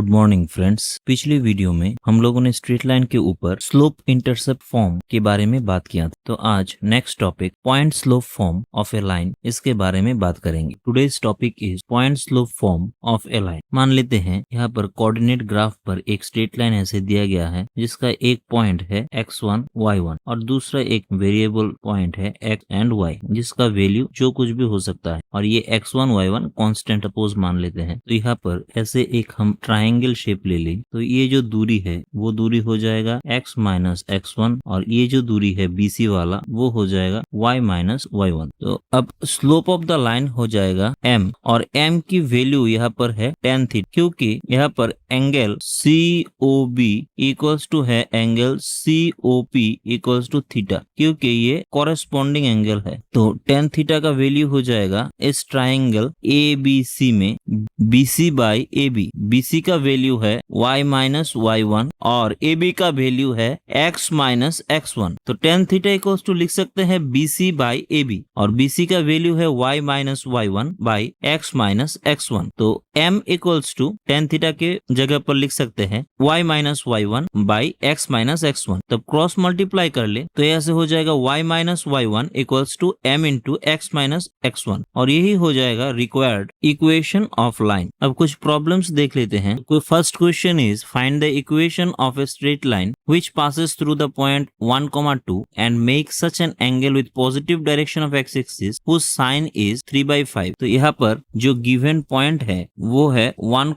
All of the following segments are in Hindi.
Good morning friends. पिछली वीडियो में हम लोगों ने स्ट्रेट लाइन के ऊपर स्लोप इंटरसेप्ट फॉर्म के बारे में बात किया था। तो आज next topic point slope form of A line, इसके बारे में बात करेंगे। Today's topic is point slope form of A line. मान लेते हैं यहाँ पर कोऑर्डिनेट ग्राफ पर एक स्ट्रेट लाइन ऐसे दिया गया है जिसका एक पॉइंट है x1 y1 और दूसरा एक वेरिएबल पॉइंट है x एंड y जिसका वैल्यू जो कुछ भी हो सकता है और ये x1 y1 कांस्टेंट सपोज मान लेते हैं। तो यहाँ पर ऐसे एक हम ट्रायंगल शेप ले लें तो ये जो दूरी है वो दूरी हो जाएगा x माइनस x1 और ये जो दूरी है BC वाला वो हो जाएगा y माइनस y1। तो अब स्लोप ऑफ द लाइन हो जाएगा m और m की वैल्यू यहाँ पर है tan थीटा, क्योंकि यहाँ पर एंगल COB इक्वल्स टू है angle COP equals to theta, क्योंकि ये कॉरेस्पॉन्डिंग एंगल है। तो tan थीटा का वैल्यू हो जाएगा इस ट्रायंगल ABC में BC बाई AB। BC का वैल्यू है y माइनस y1 और AB का वैल्यू है x माइनस x1। तो tan थीटा इक्वल्स टू लिख सकते हैं BC बाई AB और BC का वैल्यू है y minus y1 by x minus x1। तो m equals to tan theta के जगह पर लिख सकते हैं y minus y1 by x minus x1। तब क्रॉस मल्टीप्लाई कर ले तो ऐसे हो जाएगा y minus y1 equals to m into x minus x1 और यही हो जाएगा रिक्वायर्ड इक्वेशन ऑफ लाइन। अब कुछ प्रॉब्लम्स देख लेते हैं। First question is find the equation of a straight line which passes through the point 1, 2 and makes such an angle with positive direction of x-axis whose sine is 3/5। तो यहाँ पर जो गिवन पॉइंट है वो है 1,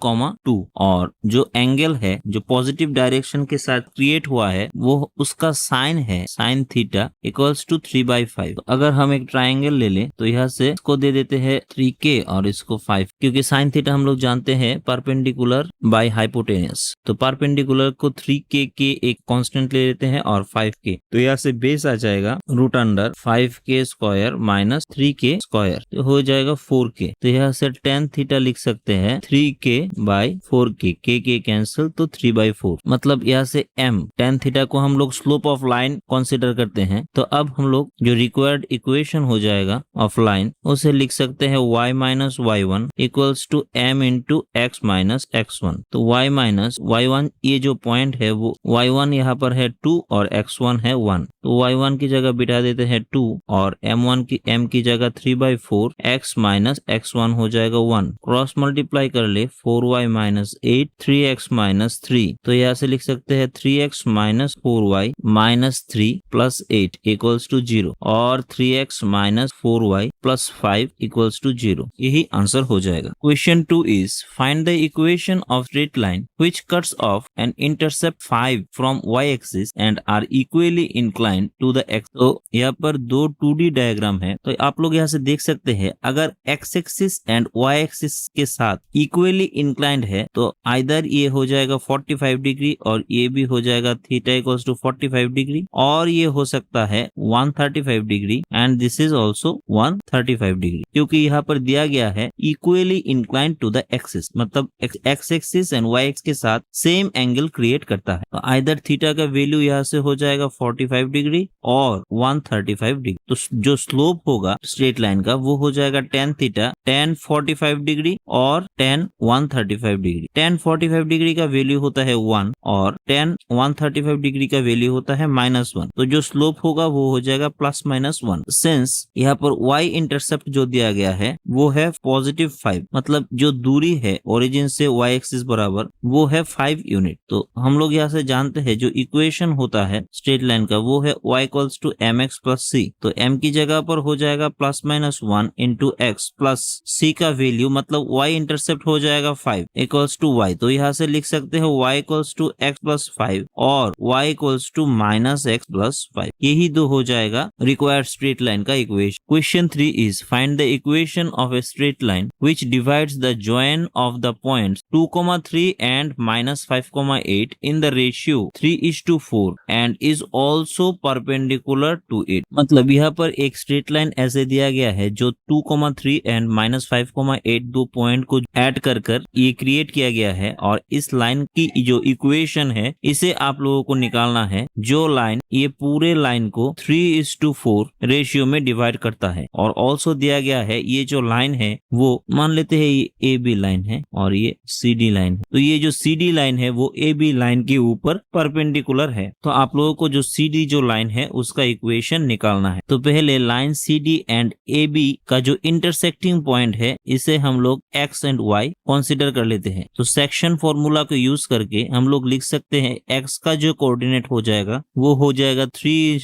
2 और जो एंगल है जो पॉजिटिव डायरेक्शन के साथ क्रिएट हुआ है वो उसका साइन है साइन थीटा इक्वल्स टू 3/5। तो अगर हम एक ट्राइंगल ले लें तो यहाँ से इसको दे देते हैं 3k और इसको 5, क्योंकि साइन थीटा हम लोग जानते हैं परपेंडिकुलर बाय हाइपोटेनस। तो परपेंडिकुलर को 3k के एक कांस्टेंट ले लेते हैं और 5k। तो यहाँ से बेस आ जाएगा root under 5k square minus 3k square, तो हो जाएगा 4k। तो यहाँ से tan थीटा लिख सकते हैं 3k by 4k, k cancel तो 3/4। मतलब यहाँ से m tan थीटा को हम लोग स्लोप ऑफ लाइन कंसीडर करते हैं। तो अब हम लोग जो रिक्वायर्ड इक्वेशन हो जाएगा ऑफ लाइन उसे लिख सकते हैं y minus y1 equals to m into x minus x1। तो y माइनस y1 ये जो पॉइंट है वो y1 यहाँ पर है 2 और x1 है 1। तो y1 की जगह बिठा देते हैं 2 और m की जगह 3/4, x माइनस x1 हो जाएगा 1। क्रॉस मल्टीप्लाई कर ले 4y माइनस 8, 3x माइनस 3। तो यहाँ से लिख सकते हैं 3x minus 4y minus 3 plus 8 equals to 0 और 3x minus 4y plus 5 equals to 0। यही आंसर हो जाएगा। Question 2 is find the equation of straight line which cuts off and intercept 5 from y axis and are equally inclined to the x। तो यहाँ पर दो 2D डायग्राम है। तो आप लोग यहाँ से देख सकते हैं अगर x axis and y axis के साथ इक्वली इंक्लाइंड है तो आइदर ये हो जाएगा 45 डिग्री और ये भी हो जाएगा थीटा इक्वल्स टू 45 डिग्री और ये हो सकता है 135 degree and this is also 135 degree, क्योंकि यहाँ पर दिया गया है equally inclined to the axis, मतलब x axis and y axis के साथ सेम एंगल क्रिएट करता है। तो आइदर थीटा का वैल्यू यहाँ से हो जाएगा 45 डिग्री और 135 डिग्री। तो जो स्लोप होगा स्ट्रेट लाइन का वो हो जाएगा tan थीटा tan 45 डिग्री और tan 135 डिग्री। tan 45 डिग्री का वैल्यू होता है 1 और tan 135 डिग्री का वैल्यू होता है -1। तो जो स्लोप होगा वो हो जाएगा +-1। सिंस यहाँ पर y इंटरसेप्ट जो दिया गया है वो है +5, मतलब जो दूरी है ओरिजिन से y एक्सिस बराबर वो है 5 यूनिट। तो हम लोग यहाँ से जानते हैं जो इक्वेशन होता है स्ट्रेट लाइन का वो है y equals to mx plus c। तो m की जगह पर हो जाएगा +-1 इंटू x प्लस c का वैल्यू, मतलब y इंटरसेप्ट हो जाएगा 5 इक्वल्स टू y। तो यहाँ से लिख सकते हैं y equals to x plus 5 और y equals to -x plus 5। यही दो हो जाएगा रिक्वायर्ड स्ट्रेट लाइन का equation. Question 3 is find the equation of a straight line which divides the join of the points 2, 3 and -5, 8 in the ratio 3:4 and is also perpendicular to it. मतलब यहाँ पर एक स्ट्रेट लाइन ऐसे दिया गया है जो 2, 3 एंड -5, 8 दो पॉइंट को ऐड कर ये क्रिएट किया गया है और इस लाइन की जो इक्वेशन है इसे आप लोगों को निकालना है। जो लाइन ये पूरे लाइन को 3:4 रेशियो में डिवाइड करता है। और ऑल्सो दिया गया है ये जो लाइन है वो मान लेते हैं ये ए बी लाइन है और ये सी डी लाइन है। तो ये जो सी डी लाइन है वो ए बी लाइन के ऊपर परपेंडिकुलर है। तो आप लोगों को जो सी डी जो लाइन है उसका इक्वेशन निकालना है। तो पहले line C D and A B का जो इंटरसेक्टिंग पॉइंट है इसे हम लोग एक्स एंड वाई कंसीडर कर लेते हैं। तो सेक्शन फॉर्मूला को यूज करके हम लोग लिख सकते हैं एक्स का जो कोऑर्डिनेट हो जाएगा वो हो जाएगा 3 -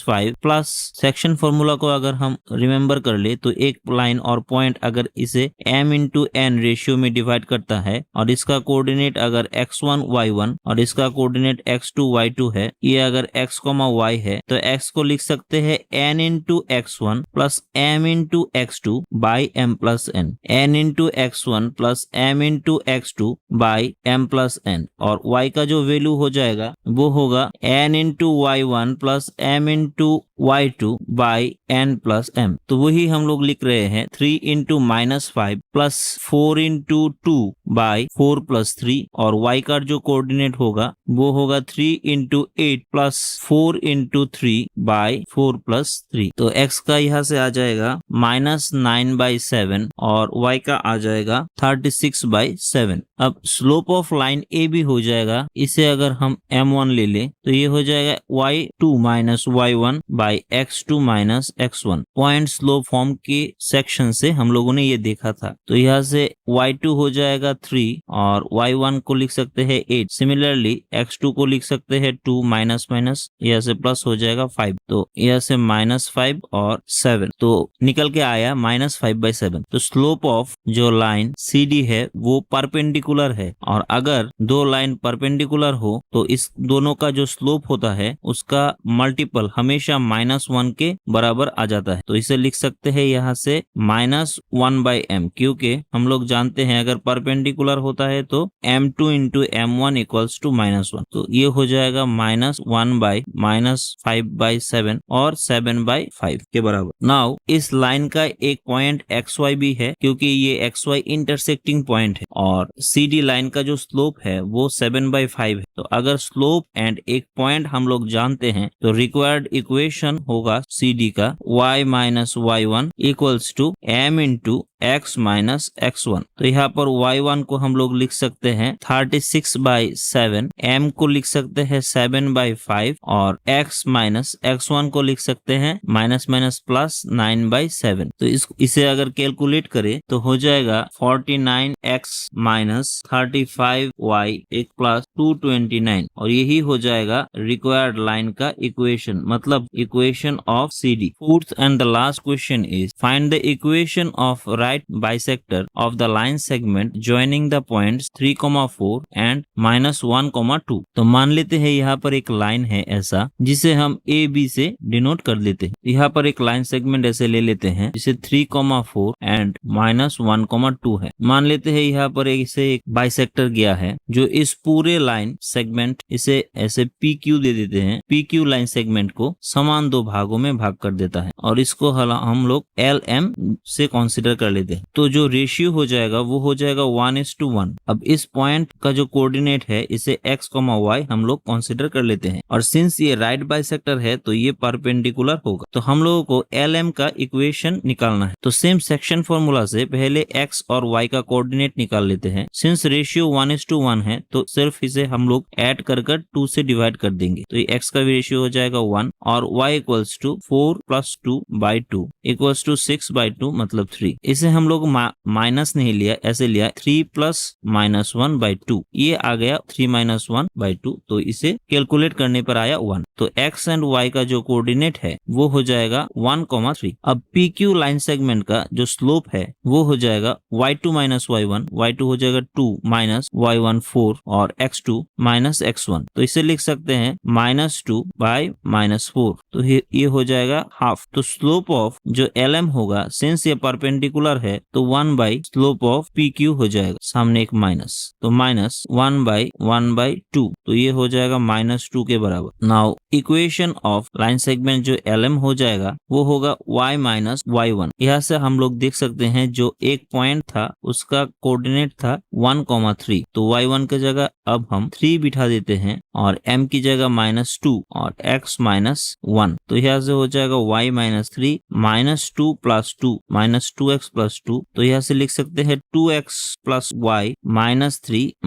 5 प्लस सेक्शन फॉर्मूला को अगर हम रिमेम्बर कर ले तो एक लाइन और पॉइंट अगर इसे m इंटू n रेशियो में डिवाइड करता है और इसका कोऑर्डिनेट अगर x1 y1 और इसका कोऑर्डिनेट x2 y2 है, ये अगर x, y है तो x को लिख सकते हैं n into x1 plus m into x2 by m plus n, n into x1 plus m into x2 by m plus n, और y का जो वैल्यू हो जाएगा वो होगा n into y1 plus m into y2 by n plus m। तो वही हम लोग लिख रहे हैं 3 into -5 plus 4 into 2 by 4 plus 3, और y का जो कोऑर्डिनेट होगा वो होगा 3 into 8 plus 4 into 3 by 4 plus 3। तो x का यहाँ से आ जाएगा -9/7 और y का आ जाएगा 36/7। अब स्लोप ऑफ लाइन ए भी हो जाएगा, इसे अगर हम m1 ले ले तो ये हो जाएगा y2 minus y1 by x2 minus x1। Point slope form के सेक्शन से हम लोगों ने ये देखा था। तो यहाँ से y2 हो जाएगा 3 और y1 को लिख सकते हैं 8। सिमिलरली x2 को लिख सकते हैं 2 माइनस माइनस, यहाँ से प्लस हो जाएगा 5। तो यहाँ से -5 और 7 तो निकल के आया -5/7। तो स्लोप ऑफ जो लाइन CD है वो परपेंडिकुलर है, और अगर दो लाइन परपेंडिकुलर हो तो इस दोनों का जो स्लोप होता है उसका मल्टीपल हमेशा -1 के बराबर आ जाता है। तो इसे लिख सकते हैं यहाँ से -1/m, क्योंकि हम लोग जानते हैं अगर परपेंडिकुलर होता है तो m2 into m1 equals to -1। तो ये हो जाएगा -1/-5/7 और 7/5 के बराबर। नाउ इस लाइन का एक पॉइंट XY भी है, क्योंकि ये XY इंटरसेक्टिंग पॉइंट है, और CD लाइन का जो स्लोप है वो 7/5 है। तो अगर स्लोप एंड एक पॉइंट हम लोग जानते हैं तो रिक्वायर्ड इक्वेशन होगा CD का y minus y1 equals to m into x minus x1। तो यहाँ पर y1 को हम लोग लिख सकते हैं 36/7, m को लिख सकते हैं 7/5 और x माइनस x1 को लिख सकते हैं प्लस 9/7। तो इसे अगर कैलकुलेट करें तो हो जाएगा 49x माइनस 35y एक प्लस 229, और यही हो जाएगा रिक्वायर्ड लाइन का इक्वेशन, मतलब equation of CD। Fourth and the last question is find the equation of right bisector of the line segment joining the points 3,4 and -1,2। तो मान लेते हैं यहाँ पर एक लाइन है ऐसा जिसे हम AB से डिनोट कर देते हैं। यहाँ पर एक लाइन सेगमेंट ऐसे ले लेते हैं जिसे 3,4 एंड -1,2 है। मान लेते हैं यहाँ पर इसे एक बाइसेक्टर गया है जो इस पूरे लाइन सेगमेंट इसे ऐसे PQ दे देते हैं। PQ लाइन सेगमेंट को समान दो भागों में भाग कर देता है, और इसको हम लोग LM से कंसीडर कर लेते हैं। तो जो रेशियो हो जाएगा वो हो जाएगा 1:1। अब इस पॉइंट का जो कोऑर्डिनेट है इसे x, y हम लोग कंसीडर कर लेते हैं, और सिंस ये राइट बाइसेक्टर है तो ये परपेंडिकुलर होगा। तो हम लोगों को LM का इक्वेशन निकालना है। तो सेम सेक्शन फॉर्मूला से पहले x और y का कोऑर्डिनेट निकाल लेते हैं। सिंस रेशियो 1:1 है तो सिर्फ इसे हम लोग ऐड कर 2 से डिवाइड कर देंगे। तो ये x का रेशियो हो जाएगा 1 और y equals to 4 + 2/2 equals to 6/2 मतलब 3। इसे हम लोग माइनस नहीं लिया, ऐसे लिया 3 + -1/2, ये आ गया 3 - 1/2। तो इसे कैलकुलेट करने पर आया 1। तो x एंड y का जो कोऑर्डिनेट है वो हो जाएगा 1,3। अब PQ लाइन सेगमेंट का जो स्लोप है वो हो जाएगा y2 - y1, y2 हो जाएगा 2 माइनस y1 4 और x2 - x1। तो इसे लिख सकते हैं -2/-4। तो ये हो जाएगा हाफ। तो स्लोप ऑफ जो LM होगा सिंस ये परपेंडिकुलर है तो 1/स्लोप ऑफ PQ हो जाएगा, सामने एक माइनस, तो माइनस 1/1/2, तो ये हो जाएगा -2 के बराबर। Now equation of line segment जो LM हो जाएगा वो होगा y माइनस y1। यहाँ से हम लोग देख सकते हैं जो एक पॉइंट था उसका कोऑर्डिनेट था 1,3, तो y1 की जगह अब हम 3 बिठा देते हैं और m की जगह -2 और x -1, तो यहाँ से हो जाएगा y -3 -2 + 2 -2x + 2, तो यहाँ से लिख सकते हैं 2x + y -3 -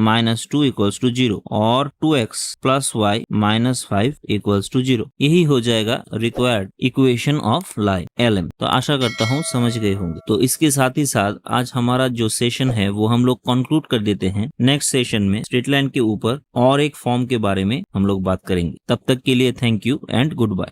2 = 0 और 2x + y -5 = 0। यही हो जाएगा required equation of line LM। तो आशा करता हूँ समझ गए होंगे। तो इसके साथ ही साथ आज हमारा जो सेशन है वो हम लोग कंक्लूड कर देते हैं। नेक्स्ट सेशन में स्ट्रेट लाइन के ऊपर और एक फॉर्म के बारे में हम लोग बात करेंगे। तब तक के लिए thank you and good bye.